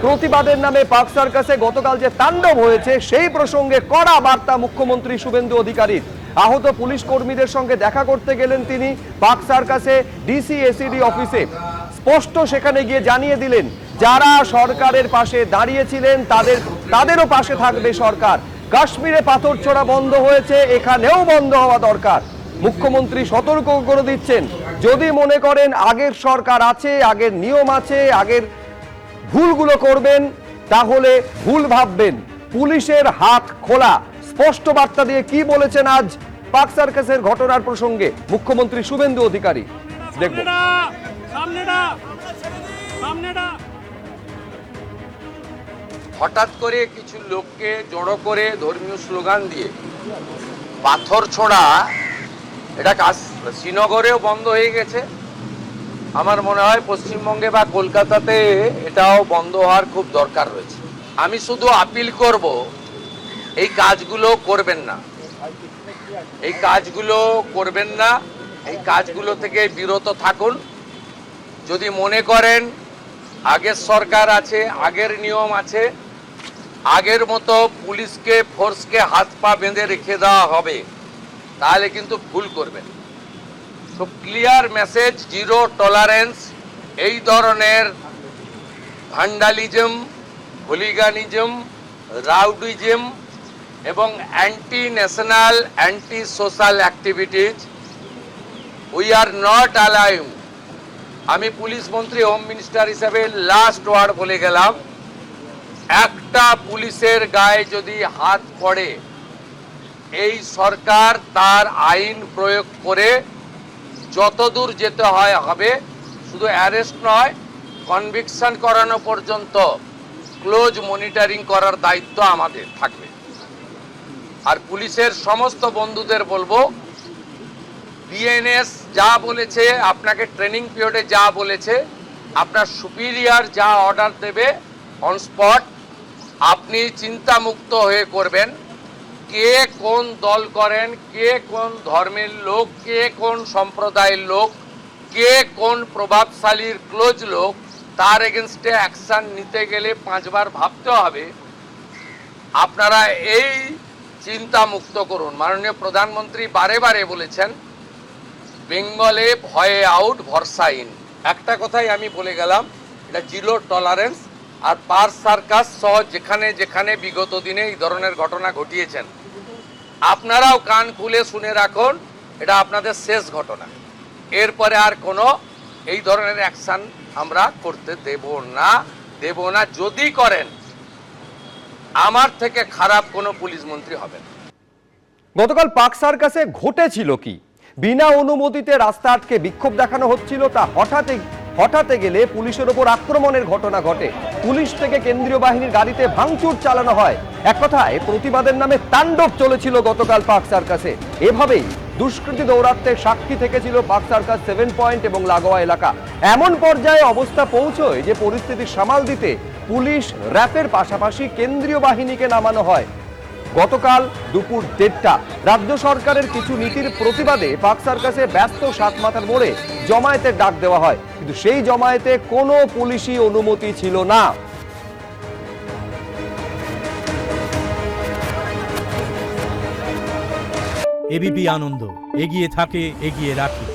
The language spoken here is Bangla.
প্রতিবাদের নামে পার্ক সার্কাসে গতকাল যে তাণ্ডব হয়েছে সেই প্রসঙ্গে কড়া বার্তা মুখ্যমন্ত্রী শুভেন্দু অধিকারীর। আহত পুলিশ কর্মীদের সঙ্গে দেখা করতে গেলেন তিনি পার্ক সার্কাসে ডিসিএসিডি অফিসে। স্পষ্ট সেখানে গিয়ে জানিয়ে দিলেন যারা সরকারের পাশে দাঁড়িয়েছিলেন তাদেরও পাশে থাকবে সরকার। কাশ্মীরে পাথর ছোড়া বন্ধ হয়েছে, এখানেও বন্ধ হওয়া দরকার। মুখ্যমন্ত্রী সতর্ক করে দিচ্ছেন, যদি মনে করেন আগের সরকার আছে, আগের নিয়ম আছে, আগের ভুলগুলো করবেন তাহলে ভুল ভাববেন। পুলিশের হাত খোলা। স্পষ্ট বার্তা দিয়ে কি বলেছেন আজ পার্ক সার্কাসের ঘটনার প্রসঙ্গে মুখ্যমন্ত্রী শুভেন্দু অধিকারী, দেখব। হঠাৎ করে কিছু লোককে জড়ো করে ধর্মীয় স্লোগান দিয়ে পাথর ছোড়া, এটা শ্রীনগরেও বন্ধ হয়ে গেছে। আমার মনে হয় পশ্চিমবঙ্গে বা কলকাতাতে এটাও বন্ধ হওয়ার খুব দরকার রয়েছে। আমি শুধু আপিল করব, এই কাজগুলো করবেন না, এই কাজগুলো করবেন না, এই কাজগুলো থেকে বিরত থাকুন। যদি মনে করেন আগের সরকার আছে, আগের নিয়ম আছে, আগের মতো পুলিশকে ফোর্সকে হাত পা বেঁধে রেখে দেওয়া হবে, তাহলে কিন্তু ভুল করবেন। তো ক্লিয়ার মেসেজ, জিরো টলারেন্স এই ধরনের ভ্যান্ডালিজম, হুলিগানিজম, রাউডিজম এবং anti national, anti social activities we are not allowing. আমি পুলিশ মন্ত্রী, হোম মিনিস্টার হিসেবে লাস্ট ওয়ার্ড বলে গেলাম, একটা পুলিশের গায়ে যদি হাত পড়ে এই সরকার তার আইন প্রয়োগ করে যতদূর যেতে হয় হবে। শুধু অ্যারেস্ট নয়, কনভিকশন করানো পর্যন্ত ক্লোজ মনিটরিং করার দায়িত্ব আমাদের থাকবে। আর পুলিশের সমস্ত বন্ধুদের বলবো, বিএনএস যা বলেছে, আপনাকে ট্রেনিং পিরিয়ডে যা বলেছে, আপনার সুপিরিয়র যা অর্ডার দেবে অন স্পট আপনি চিন্তামুক্ত হয়ে করবেন। কে কোন দল করেন, কে কোন ধর্মের লোক, কে কোন সম্প্রদায়ের লোক, কে কোন প্রভাবশালীর ক্লোজ লোক, তার এগেনস্টে অ্যাকশন নিতে গেলে 5 বার ভাবতে হবে। আপনারা এই চিন্তা মুক্ত করুন। মাননীয় প্রধানমন্ত্রী বারে বারে বলেছেন, বেঙ্গলে ভয়ে আউট, ভরসা ইন। একটা কথাই আমি বলে গেলাম, এটা জিরো টলারেন্স। আর পার্ক সার্কাস সহ যেখানে যেখানে বিগত দিনে এই ধরনের ঘটনা ঘটিয়েছেন, আপনারাও কান খুলে শুনে রাখুন, এটা আপনাদের শেষ ঘটনা। এরপরে আর কোনো এই ধরনের অ্যাকশন আমরা করতে দেব না। যদি করেন, আমার থেকে খারাপ কোনো পুলিশ মন্ত্রী হবেন। গতকাল পার্ক সার্কাসে ঘটেছিল কি? বিনা অনুমতিতে রাস্তা আটকে বিক্ষোভ দেখানো হচ্ছিল, তা হঠাৎ গেলে পুলিশের ওপর আক্রমণের ঘটনা ঘটে। পুলিশ থেকে কেন্দ্রীয় বাহিনীর গাড়িতে ভাঙচুর চালানো হয়। এক কথায় প্রতিবাদের নামে তাণ্ডব চলেছিল গতকাল পার্ক সার্কাসে। এভাবেই দুষ্কৃতী দৌরাত্মের সাক্ষী থেকেছিল পার্ক সার্কাস 7 পয়েন্ট এবং লাগোয়া এলাকা। এমন পর্যায়ে অবস্থা পৌঁছয় যে পরিস্থিতি সামাল দিতে পুলিশ, র্যাবের পাশাপাশি কেন্দ্রীয় বাহিনীকে নামানো হয়। গতকাল দুপুর 1:30 রাজ্য সরকারের কিছু নীতির প্রতিবাদে পার্ক সার্কাসে ব্যস্ত সাতমাথার মোড়ে জমায়েতের ডাক দেওয়া হয়, কিন্তু সেই জমায়েতে কোনো পুলিশি অনুমতি ছিল না। এবিপি আনন্দ, এগিয়ে থাকে, এগিয়ে রাখে।